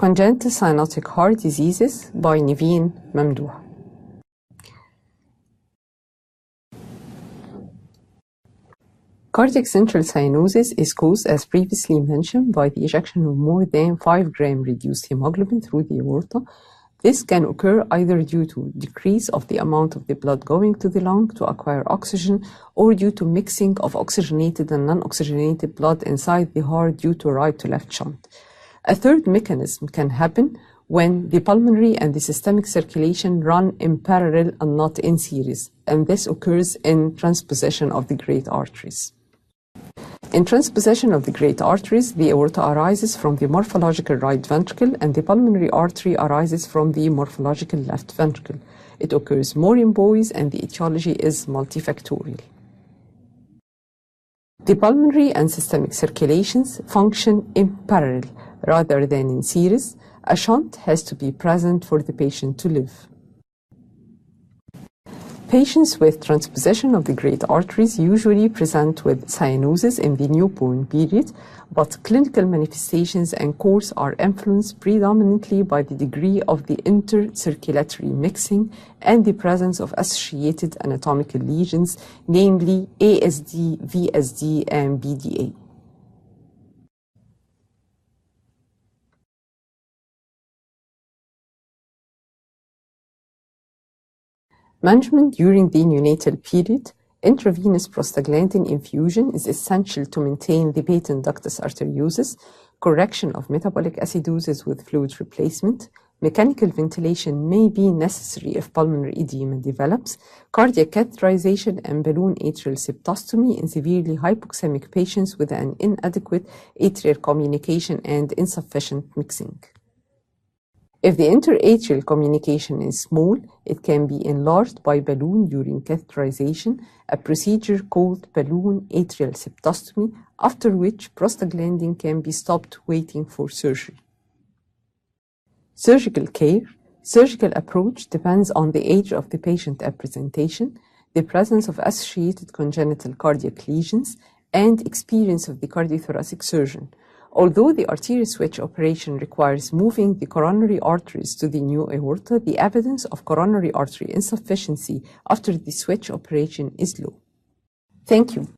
Congenital cyanotic heart diseases by Nevin, Mamdouh. Cardiac central cyanosis is caused, as previously mentioned, by the ejection of more than 5 gram reduced hemoglobin through the aorta. This can occur either due to decrease of the amount of the blood going to the lung to acquire oxygen, or due to mixing of oxygenated and non-oxygenated blood inside the heart due to right to left shunt. A third mechanism can happen when the pulmonary and the systemic circulation run in parallel and not in series, and this occurs in transposition of the great arteries. In transposition of the great arteries, the aorta arises from the morphological right ventricle and the pulmonary artery arises from the morphological left ventricle. It occurs more in boys and the etiology is multifactorial. The pulmonary and systemic circulations function in parallel rather than in series. A shunt has to be present for the patient to live. Patients with transposition of the great arteries usually present with cyanosis in the newborn period, but clinical manifestations and course are influenced predominantly by the degree of the intercirculatory mixing and the presence of associated anatomical lesions, namely ASD, VSD, and BDA. Management during the neonatal period. Intravenous prostaglandin infusion is essential to maintain the patent ductus arteriosus, correction of metabolic acidosis with fluid replacement. Mechanical ventilation may be necessary if pulmonary edema develops. Cardiac catheterization and balloon atrial septostomy in severely hypoxemic patients with an inadequate atrial communication and insufficient mixing. If the interatrial communication is small, it can be enlarged by balloon during catheterization, a procedure called balloon atrial septostomy, after which prostaglandin can be stopped waiting for surgery. Surgical care. Surgical approach depends on the age of the patient at presentation, the presence of associated congenital cardiac lesions, and experience of the cardiothoracic surgeon. Although the arterial switch operation requires moving the coronary arteries to the new aorta, the evidence of coronary artery insufficiency after the switch operation is low. Thank you.